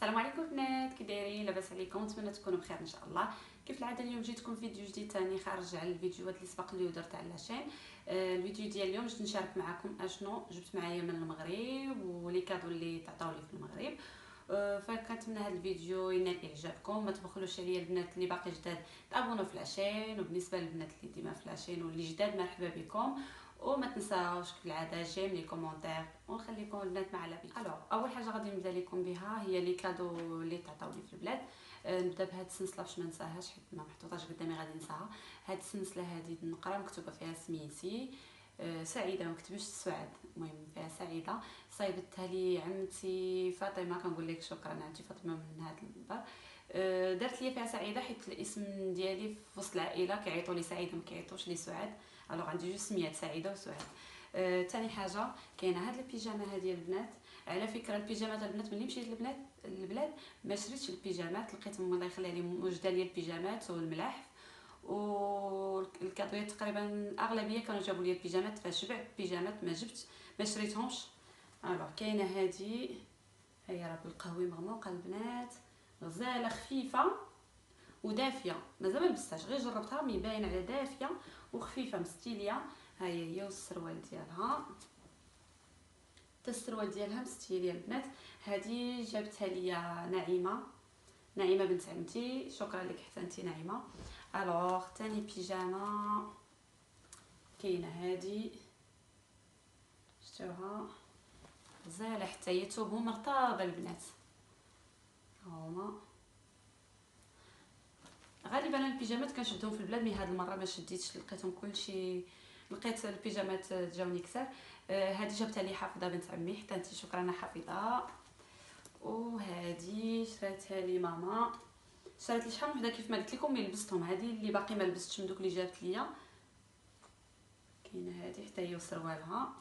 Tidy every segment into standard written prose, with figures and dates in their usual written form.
السلام عليكم البنات، كي دايرين؟ لاباس عليكم؟ نتمنى تكونوا بخير ان شاء الله. كيف العاده اليوم جيتكم فيديو جديد ثاني خارج على الفيديوهات اللي سبق لي ودرت على لاشين. الفيديو ديال اليوم جيت نشارك معكم اشنو جبت معايا من المغرب ولي كادو اللي تعطاو لي في المغرب. فكنتمنى هذا الفيديو ينال اعجابكم. ما تبخلوش عليا البنات اللي باقي جداد تابونوا في لاشين، وبالنسبه للبنات اللي ديما في لاشين واللي جداد مرحبا بكم. وما تنساوش كالعاده جيم لي كومونتير، ونخليكم البنات مع لابي. الوغ اول حاجه غادي نبدا لكم بها هي لي كادو اللي تعطاوني في البلاد. نبدا بهاد السلسله باش ما ننساهاش حيت ما محطوطاش قدامي غادي ننساها. هاد السلسله هذه نقرا مكتوبه فيها سميتي سعيده، ما كتبوش سعاد، المهم فيها سعيده. صايبتها لي عمتي فاطمه، كنقول لك شكرا عمتي فاطمه من هذا المنبر. دارت لي فيها سعيده حيت الاسم ديالي في وسط العائله كيعيطوا لي سعيده، ما كيعيطوش لي سعاد. الوغ عندي جوج سميات سعيده وسعاد. ثاني حاجه كاينه هاد البيجامه هذه البنات. على فكره البيجامات البنات ملي مشيت للبلاد ما شريتش البيجامات، لقيتهم الله يخليها لي موجوده لي البيجامات والملاحف والكادويات. تقريبا الاغلبيه كانوا جابوا لي البيجامات، فشبعت بيجامات ما شريتهمش. الوغ كاينه هذه، هي راه بالقهوي مغموقه البنات، غزاله خفيفه ودافيه. مازال ما لبستهاش، غير جربتها مي باين على دافيه وخفيفه مستيليه. ها هي والسروال ديالها، حتى السروال ديالها مستيليه البنات. هذه جابتها ليا نعيمه بنت عمتي، شكرا لك حتى انت نعيمه. الوغ ثاني بيجامه كاينه هذه، شفتوها غزاله حتى هي، ثوبهم مرطابه البنات هما. غالبا البيجامات كنشدهم في البلاد، مي هاد المره ما شديتش، لقيتهم كلشي، لقيت البيجامات جاوني كثار. هذه جابتها لي حافظه بنت عمي، حتى انت شكرا حافظه. وهذه شراتها لي ماما، شرات لي شحال من وحده كيف ما قلت لكم، مي لبستهم. هذه اللي باقي ما لبستش من دوك اللي جابت ليا. كاينه هذه حتى هي وسروالها.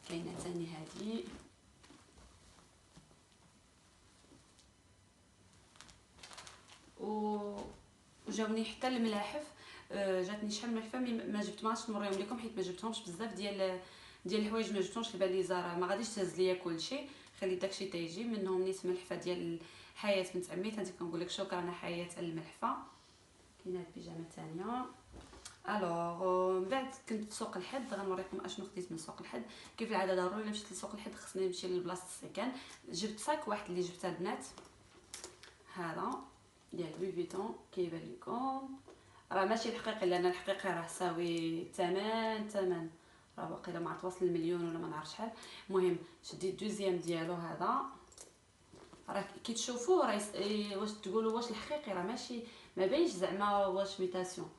كاينه ثاني هذه، وجاوني حتى الملاحف. جاتني شحال من ملحفه مي ما جبت، ما عرفتش نوريهم لكم حيت ما جبتهمش بزاف ديال الحوايج، ما جبتهمش. البال لي زهره ما غاديش تهز ليا كلشي، خليت داكشي تيجي منهم. نيت ملحفه ديال حياه بنت عمي، حتى كنقول لك شكرا انا حياه الملحفه. كاينه البيجامه الثانيه. الوغ من بعد كنت في سوق الحد، غنوريكم اشنو خديت من سوق الحد. كيف العاده ضروري الا مشيت لسوق الحد خصني نمشي لبلاصه السكن. جبت صاك واحد اللي جبتها البنات، هذا ديال لوي فيتون، كيبان لكم راه ماشي الحقيقي، لان الحقيقي راه ساوي ثمن راه باقي ما عرفت واصل المليون ولا ما نعرف شحال. المهم شديت دوزيام ديالو هذا، راه كي تشوفوه راه واش تقولوا واش الحقيقي، راه ماشي ما باينش زعما واش ميتاسيون،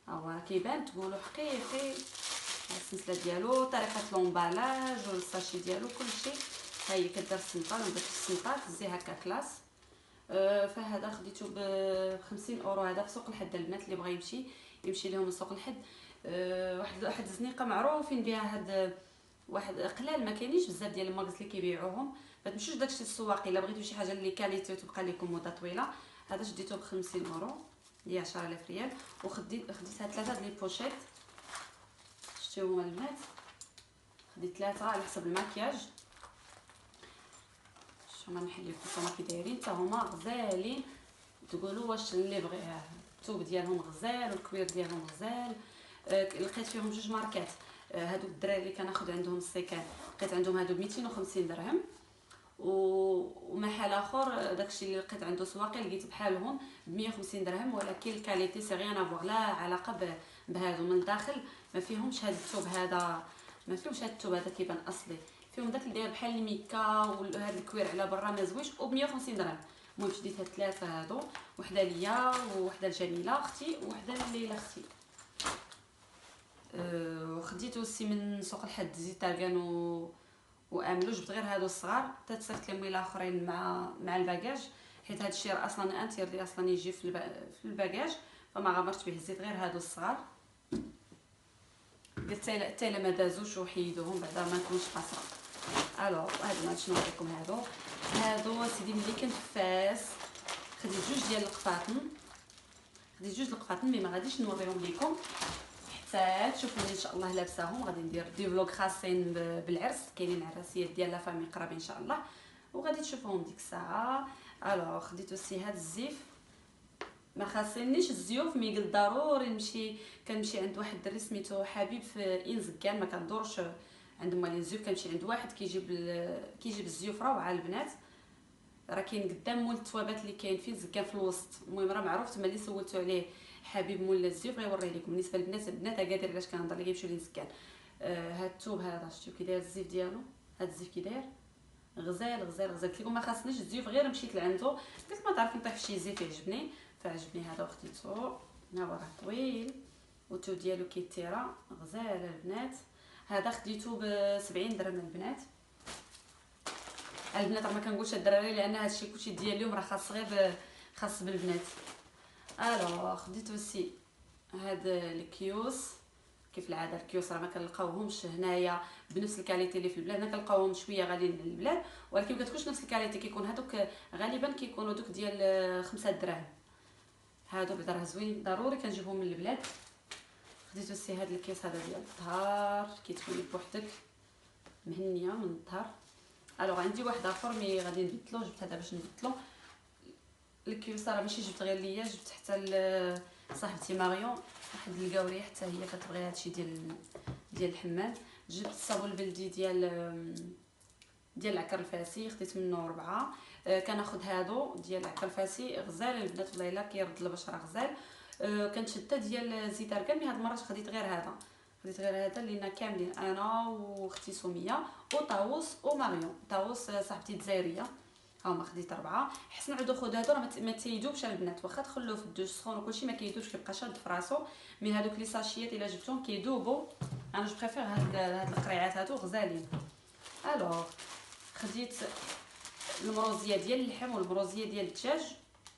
ها هو كيبان تقولوا حقيقي. السلسله ديالو، طريقه لومبالاج والساشي ديالو كلشي. ها هي كدار السنطال، وداك السنطال تزي هكا كلاس. فهذا خديته ب 50 اورو. هذا في سوق الحد البنات، اللي بغى يمشي لهم لسوق الحد. واحد الزنيقه معروفين بها هاد، واحد قلال ما كاينينش بزاف ديال الماغازي اللي كيبيعوهم. ما تمشوش داكشي السواقي الا بغيتو شي حاجه اللي كاليتي وتبقى لكم مده طويله. هذا شديته ب 50 اورو، هي 10000 ريال. خديت هاد ثلاثه ديال البوشيت، شفتوهم هما البنات، خديت ثلاثه على حسب الماكياج. هما نحل لكم هما كي دايرين، حتى هما غزالين. تقولوا واش اللي بغى الثوب ديالهم غزال والكوير ديالهم غزال. لقيت فيهم جوج ماركات. هادو الدراري اللي كناخذ عندهم السكن لقيت عندهم هادو ب 250 درهم، ومحل اخر داكشي اللي لقيت عنده سواقي لقيت بحالهم ب 150 درهم، ولكن الكاليتي سي غيان افوغ، لا علاقه بهادو. من الداخل ما فيهمش هاد الثوب هذا، ما فيهمش هاد الثوب هذا كيبان اصلي، فيهم داك اللي داير بحال الميكا وهذا الكوير على برا ما زوينش، وب 150 درهم. المهم شديت هاد ثلاثه هادو، وحده ليا وحده لجميله اختي وحده لليلى اختي. وخديت اوسي من سوق الحد زيت تاركان واملو، جبت غير هادو الصغار. حتى تصيفط لهم الاخرين مع الباكاج، حيت هاد الشيء اصلا انتير دي اصلا يجي في الباكاج، فما غامرت به الزيت غير هادو الصغار. قلت حتى الا ما دازوش وحيدوهم بعدا ما نكونش قاصره. الوغ هادو ما شنو نوريكم. هادو سيدي ملي كنت في فاس خديت جوج ديال القفاطن، مي ما غاديش نوريهم لكم حتى العرسات. شوفوني ان شاء الله لابساهم، غادي ندير دي فلوغ خاصين بالعرس، كاينين عراسيات ديال لا فامي قرابين ان شاء الله وغادي تشوفوهم ديك الساعه. الوغ خديت اوسي هاد الزيف، ما خاصنيش الزيوف ميقل ضروري نمشي، كنمشي عند واحد الدري سميتو حبيب في انزكان، ما كندورش عند مالين الزيوف، كنمشي عند واحد كيجيب الزيوف روعه البنات. راه كاين قدام مول التوابات اللي كاين فين زكان في الوسط، المهم راه معروف تما اللي سولتو عليه حبيب مول الزيوف غيوريه لكم. بالنسبه للبنات اكادير علاش كنهضر لك يمشيو لزكان. هاد الثوب هذا شفتو كي داير الزيف ديالو، هاد الزيف كي داير غزال غزال غزال. قلت لكم ما خاصنيش الزيوف، غير مشيت لعندو قلت ما تعرف نطيح في شي زيف يعجبني، فعجبني هذا وخديتو. ها هو راه طويل والثوب ديالو كيتيرا غزال البنات. هذا خديتو ب70 درهم البنات. البنات راه ما كنقولش الدراري لان هادشي كلشي ديال اليوم راه خاص غير خاص بالبنات. الو خديت اوسي هاد الكيوس، كيف العاده الكيوس راه ما كنلقاوهمش هنايا بنفس الكاليتي اللي في البلاد، هنا كنلقاوهم شويه غاليين للبلاد ولكن ما كتكونش نفس الكاليتي، كيكون هادوك غالبا كيكونوا دوك ديال 5 دراهم. هادو بعدا راه زوين ضروري كنجيبهم من البلاد. خديت اوسي هاد الكيس هذا ديال الظهر، كيتكوني بوحدك مهنيه من الظهر. الوغ عندي واحد اخر مي غادي نبدلو، جبت هذا باش نبدلو. الكيوس راه ماشي جبت غير ليا، جبت حتى لصاحبتي ماريون، واحد القاوريه حتى هي كتبغي هادشي ديال الحمام. جبت الصابون البلدي ديال العكر الفاسي، خديت منه 4. كناخذ هادو ديال العكر الفاسي غزال البنات والله الا كيرد البشره غزال. كنشد ديال زيت اركان، مي هاد المره خديت غير هذا، لينا كاملين انا واختي سميه وطاووس وماريون. طاووس صاحبتي الجزائريه، هاهما خديت 4. حسن عودو خذ هادو راه ما تيذوبش البنات، واخا تخلوه في الدوش سخون وكلشي ما كيذوبش، كيبقى شاد في راسو. من هادوك لي ساشيات الا جبتهم كيذوبوا. انا جو بريفير هاد القريعات هادو غزالين. الوغ خديت المروزيه ديال اللحم والمروزيه ديال الدجاج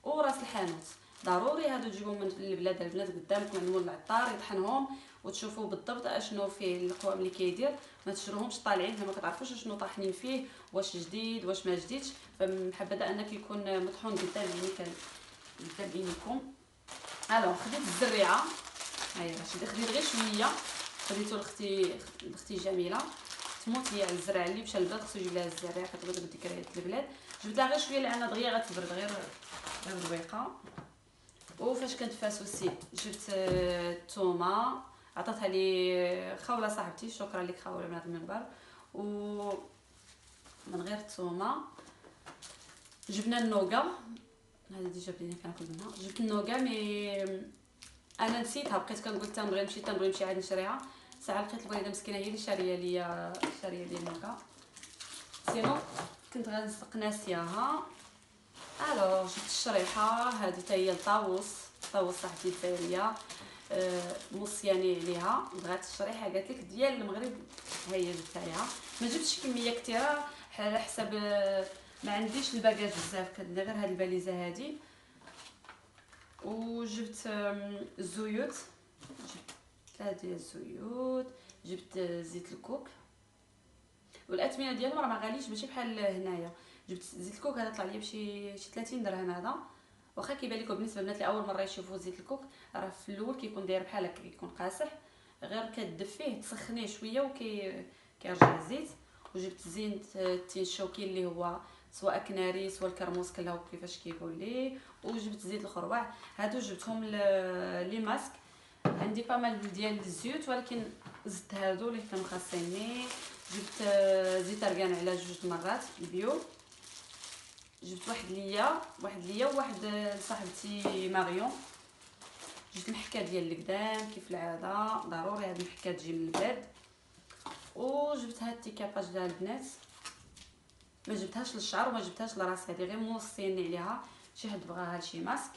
وراس الحانوت. ضروري هادو تجيبهم من البلاد البنات قدامكم عند مول العطار يطحنهم وتشوفوا بالضبط اشنو فيه القوام اللي كيدير، ما تشروهمش طالعين ما كتعرفوش شنو طاحنين فيه، واش جديد واش ما جديدش. فمحبذا انك يكون مطحون قدام عينيكم. الو خديت الزريعه، هاي خديت غير شويه، خديتو لاختي جميله تموت هي على الزرع اللي مشى البلاد خصو يجيب لها الزريعه، كتبغي ديك الذكريات البلاد. جبت لها غير شويه لان دغيا غتبرد غير رويقه. وفاش كنت فاسوسي جبت الثومه، عطاتها لي خوله صاحبتي، شكرا لك خوله من هذا المنبر. و من غير الثومه جبنا النوغا، هذا ديجا بدينا كناكل منها. جبت النوغا مي انا نسيتها، بقيت كنقول تنبغي نمشي عاد نشريها. ساعه لقيت الوالده مسكينه هي اللي شاريه ليا النوغا، سينو كنت غنسق ناسياها. الو جبت الشريحه هذه حتى هي الطاووس صاحبتي الجزائريه، موصياني عليها، بغات الشريحه قالت لك ديال المغرب، هي جبتها. ما جبتش كميه كثيره على حسب ما عنديش الباكاج بزاف، كندير غير هاد الباليزه هادي. وجبت الزيوت، جبت 3 ديال الزيوت. جبت زيت الكوك والاثمنه ديالهم راه ما غاليش ماشي بحال هنايا. جبت زيت الكوك هذا طلع لي بشي 30 درهم هذا، واخا كيبان لكم بالنسبه للبنات اللي اول مره يشوفوا زيت الكوك راه في الاول كيكون داير بحال هكا، كيكون قاصح، غير كدفيه تسخنيه شويه كيرجع الزيت. وجبت زيت التين الشوكي اللي هو سواء كناري سواء الكرموس كلها كيفاش كيقول ليه. وجبت زيت الخروع، هادو جبتهم لي ماسك. عندي بامال ديال الزيوت ولكن زدت هادو اللي كانوا خاصيني. جبت زيت ارغان على 2 مرات البيو. جبت واحد ليا وواحد لصاحبتي ماريون. جبت المحكه ديال القدام كيف العاده، ضروري هاد المحكه تجي من البلاد. وجبت هاد التيكاباج ديال البنات، ما جبتهاش للشعر وما جبتهاش لراس، هذه غير موصيني عليها شي حد بغاها لشي ماسك.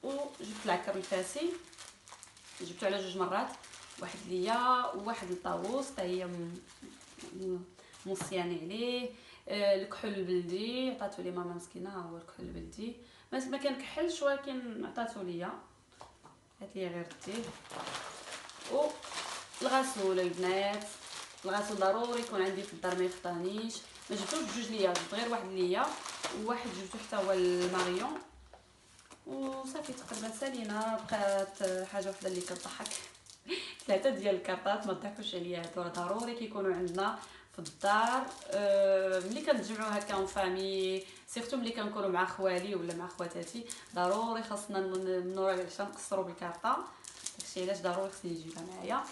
وجبت العكر الفاسي، جبته على 2 مرات، واحد ليا وواحد لطاووس حتى هي موصياني عليه. الكحول البلدي عطاتو لي ماما مسكينه، هو الكحول البلدي ما كنكحلش ولكن عطاتو ليا، قالت لي غير ديه. والغسول البنات، الغسول ضروري يكون عندي في الدار ما يخطانيش. ما جبتوش بجوج ليا، جبت غير واحد ليا وواحد جبتو حتى هو الماريون. وصافي تقريبا سالينا، بقات حاجه وحده اللي كتضحك ثلاثه ديال الكارطات، ما تضحكوش عليا، هادو راه ضروري كيكونوا عندنا في الدار. ملي كنتجمعوا هكا اون فامي، سيرتو ملي كنكونوا مع خوالي ولا مع خواتاتي، ضروري خاصنا من نورا العشاء نقصروا بالكارطه. داكشي علاش ضروري خصني نجيبها معايا.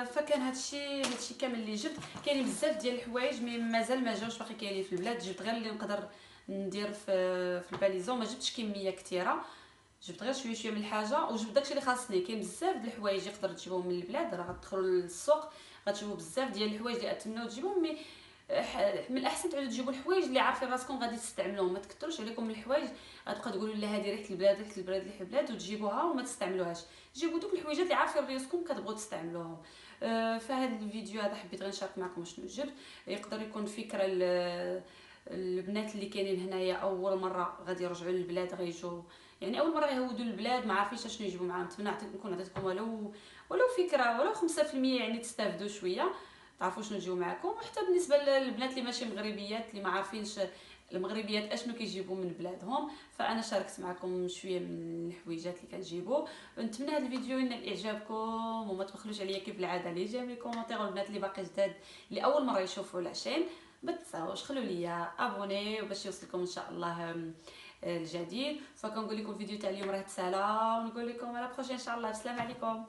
فكان هادشي كامل اللي جبت. كاينين بزاف ديال الحوايج مي مازال ما جاوش باقي كاينين في البلاد، جبت غير اللي نقدر ندير في الباليزون، ما جبتش كميه كثيره، جبت غير شويه من الحاجه وجبت داكشي اللي خاصني. كاين بزاف د الحوايج يقدر تجيبوهم من البلاد، راه غتدخلوا للسوق غتشوفوا بزاف ديال الحوايج اللي اتمنوا تجيبوهم، مي من الاحسن تعودوا تجيبوا الحوايج اللي عارفين راسكم غادي تستعملوهم، ما تكثروش عليكم من الحوايج غتبقى تقولوا لا هذه ريحه البلاد ريحه البلاد ريحه البلاد وتجيبوها وما تستعملوهاش. جيبوا دوك الحوايجات اللي عارفين راسكم كتبغوا تستعملوهم. فهذا الفيديو هذا حبيت غير نشارك معكم شنو جبت، يقدر يكون فكره البنات اللي كاينين هنايا اول مره غادي يرجعوا للبلاد، غيجوا يعني اول مره يهودوا للبلاد ما عارفينش شنو يجيبوا معاهم. نتمنى نكون عطيتكم ولو فكره ولو 5% يعني تستافدوا شويه، تعرفوا شنو تجيو معكم. وحتى بالنسبه للبنات اللي ماشي مغربيات اللي ما عارفينش المغربيات اشنو كيجيبوا من بلادهم، فانا شاركت معكم شويه من الحويجات اللي كنجيبوا. نتمنى هذا الفيديو ينال اعجابكم وما تبخلوش عليا كيف العاده لي جاي لي كومونتير، والبنات اللي باقي جداد اللي اول مره يشوفوا العشين ما تنساوش خلوا لي ابوني باش يوصلكم ان شاء الله الجديد. فكنقول لكم الفيديو تاع اليوم راه تسالى، ونقول لكم على بروجين ان شاء الله. السلام عليكم.